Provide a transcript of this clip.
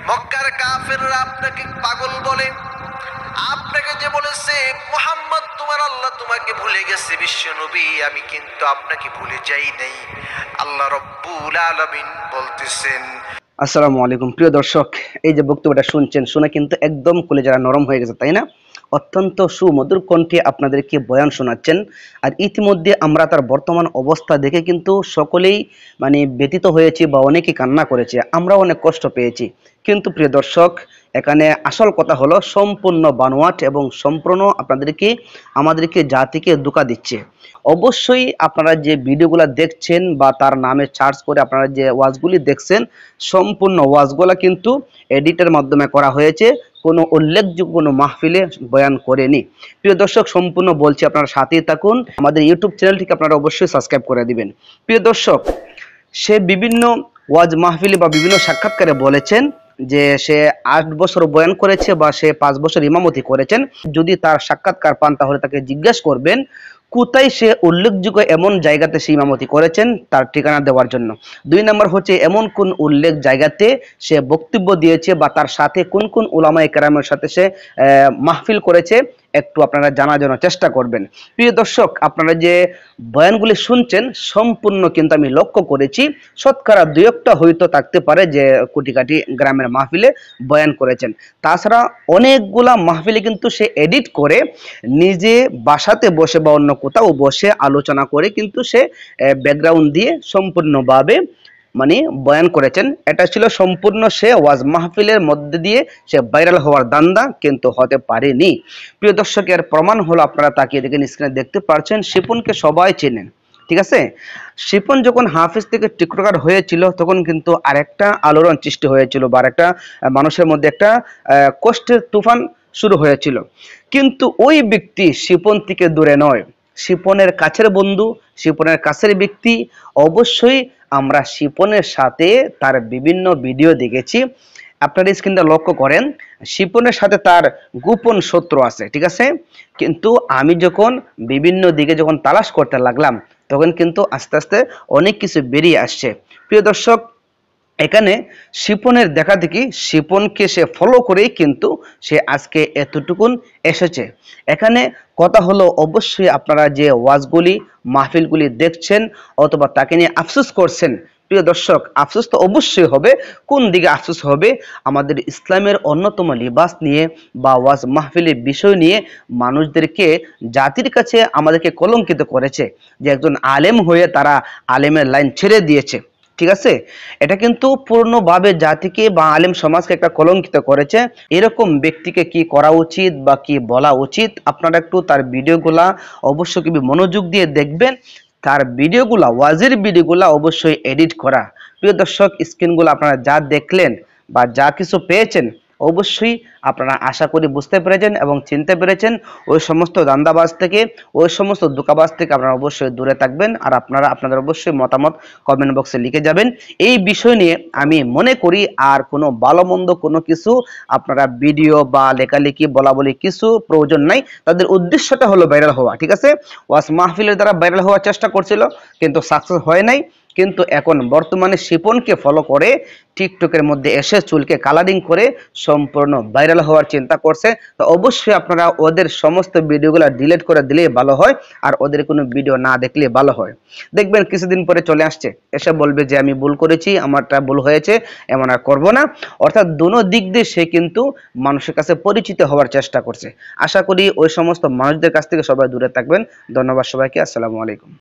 মক্কার কাফেররা আপনাকে পাগল বলে, আপনাকে যে বলেছে মুহাম্মদ তোমার আল্লাহ তোমাকে ভুলে গেছে বিশ্ব নবী, আমি কিন্তু আপনাকে ভুলে যাই নাই। আল্লাহ রব্বুল আলামিন বলতেছেন। আসসালামু আলাইকুম প্রিয় দর্শক, এই যে বক্তব্যটা শুনছেন শুনে কিন্তু একদম কলিজা নরম হয়ে গেছে, তাই না? অত্যন্ত সুমধুর কণ্ঠে আপনাদেরকে বয়ান শোনাচ্ছেন। আর ইতিমধ্যে আমরা তার বর্তমান অবস্থা দেখে কিন্তু সকলেই ব্যতীত হয়েছি বা অনেকে কান্না করেছে, আমরা অনেক কষ্ট পেয়েছি। কিন্তু প্রিয় দর্শক, এখানে আসল কথা হলো সম্পূর্ণ বানোয়াট এবং সম্পূর্ণ আমাদেরকে জাতিকে ধোঁকা দিচ্ছে। অবশ্যই আপনারা যে ভিডিওগুলো দেখছেন বা তার নামে সার্চ করে আপনারা যে ওয়াজগুলি দেখছেন, সম্পূর্ণ ওয়াজগুলো কিন্তু এডিটের মাধ্যমে করা হয়েছে, কোনো উল্লেখযোগ্য কোনো মাহফিলে বয়ান করেনি। প্রিয় দর্শক, সম্পূর্ণ বলছি, আপনারা সাথেই থাকুন। আমাদের ইউটিউব চ্যানেলটিকে আপনারা অবশ্যই সাবস্ক্রাইব করে দিবেন। প্রিয় দর্শক, সে বিভিন্ন ওয়াজ মাহফিলে বা বিভিন্ন সাক্ষাৎকারে বলেছেন যে সে 8 বছর বয়ান করেছে বা সে 5 বছর ইমামতি করেছেন। যদি তার সাক্ষাৎকার পান তাহলে তাকে জিজ্ঞেস করবেন কোথায় সে উল্লেখযোগ্য এমন জায়গাতে সে ইমামতি করেছেন, তার ঠিকানা দেওয়ার জন্য। 2 নম্বর হচ্ছে এমন কোন উল্লেখ জায়গাতে সে বক্তব্য দিয়েছে বা তার সাথে কোন কোন উলামায়ে কেরামের সাথে সে মাহফিল করেছে, একটু আপনারা জানার জন্য চেষ্টা করবেন। প্রিয় দর্শক, আপনারা যে বয়ানগুলি শুনছেন সম্পূর্ণ কিন্তু আমি লক্ষ্য করেছি, শতকরা 2-1টা হয়তো থাকতে পারে যে কুটিকাটি গ্রামের মাহফিলে বয়ান করেছেন। তাছাড়া অনেকগুলা মাহফিলে কিন্তু সে এডিট করে নিজে বাসাতে বসে বা অন্য কোথাও বসে আলোচনা করে কিন্তু সে ব্যাকগ্রাউন্ড দিয়ে সম্পূর্ণভাবে বয়ান করেছেন। এটা ছিল সম্পূর্ণ সে ওয়াজ মাহফিলের মধ্যে দিয়ে সে ভাইরাল হওয়ার দান্দা, কিন্তু হতে পারেনি। প্রিয় দর্শক, এর প্রমাণ হলো আপনারা তাকিয়ে দেখেন, স্ক্রিনে দেখতে পাচ্ছেন শিপনকে সবাই চেনেন, ঠিক আছে? শিপন যখন হাফিজ থেকে টিকটকার হয়েছিল তখন কিন্তু আরেকটা আলোড়ন সৃষ্টি হয়েছিল বা আরেকটা মানুষের মধ্যে একটা কষ্টের তুফান শুরু হয়েছিল। কিন্তু ওই ব্যক্তি শিপন থেকে দূরে নয়, শিপনের কাছের বন্ধু, শিপনের কাছের ব্যক্তি। অবশ্যই আমরা শিপনের সাথে তার বিভিন্ন ভিডিও দেখেছি। আপনারা স্ক্রিনটা লক্ষ্য করেন, শিপনের সাথে তার গোপন শত্রু আছে, ঠিক আছে? কিন্তু আমি যখন বিভিন্ন দিকে যখন তালাশ করতে লাগলাম তখন কিন্তু আস্তে আস্তে অনেক কিছু বেরিয়ে আসছে। প্রিয় দর্শক, এখানে শিপনের দেখা দেখি শিপনকে সে ফলো করেই কিন্তু সে আজকে এতটুকুন এসেছে। এখানে কথা হলো, অবশ্যই আপনারা যে ওয়াজগুলি মাহফিলগুলি দেখছেন অথবা তাকে নিয়ে আফসোস করছেন, প্রিয় দর্শক, আফসোস তো অবশ্যই হবে। কোন দিকে আফসোস হবে? আমাদের ইসলামের অন্যতম লিবাস নিয়ে বা ওয়াজ মাহফিলের বিষয় নিয়ে মানুষদেরকে, জাতির কাছে আমাদেরকে কলঙ্কিত করেছে যে একজন আলেম হয়ে তারা আলেমের লাইন ছেড়ে দিয়েছে, ঠিক আছে? এটা কিন্তু পূর্ণভাবে জাতিকে বা আলেম সমাজকে একটা কলঙ্কিত করেছে। এরকম ব্যক্তিকে কি করা উচিত বা কি বলা উচিত, আপনারা একটু তার ভিডিওগুলা অবশ্যই মনোযোগ দিয়ে দেখবেন। তার ভিডিওগুলা, ওয়াজের ভিডিওগুলা অবশ্যই এডিট করা। প্রিয় দর্শক, স্ক্রিনগুলো আপনারা যা দেখলেন বা যা কিছু পেয়েছেন, অবশ্যই আপনারা আশা করি বুঝতে পেরেছেন এবং চিনতে পেরেছেন। ওই সমস্ত দান্দাবাজ থেকে, ওই সমস্ত ধোঁকাবাজ থেকে আপনারা অবশ্যই দূরে থাকবেন। আর আপনারা আপনাদের অবশ্যই মতামত কমেন্ট বক্সে লিখে যাবেন। এই বিষয় নিয়ে আমি মনে করি আর কোনো ভালো মন্দ কোনো কিছু আপনারা ভিডিও বা লেখালেখি বলা বলি কিছু প্রয়োজন নাই। তাদের উদ্দেশ্যটা হলো ভাইরাল হওয়া, ঠিক আছে? ওয়াজ মাহফিলের দ্বারা ভাইরাল হওয়ার চেষ্টা করছিল কিন্তু সাকসেস হয় নাই। কিন্তু এখন বর্তমানে শিপনকে ফলো করে টিকটকের মধ্যে এসে চুলকে কালারিং করে সম্পূর্ণ ভাইরাল হওয়ার চিন্তা করছে। তো অবশ্যই আপনারা ওদের সমস্ত ভিডিওগুলো ডিলিট করে দিলেই ভালো হয়, আর ওদের কোনো ভিডিও না দেখলে ভালো হয়। দেখবেন কিছুদিন পরে চলে আসছে, এসে বলবে যে আমি ভুল করেছি, আমারটা ভুল হয়েছে, এমন আর করবো না। অর্থাৎ দোনো দিক দিয়ে সে কিন্তু মানুষের কাছে পরিচিত হওয়ার চেষ্টা করছে। আশা করি ওই সমস্ত মানুষদের কাছ থেকে সবাই দূরে থাকবেন। ধন্যবাদ সবাইকে। আসসালামু আলাইকুম।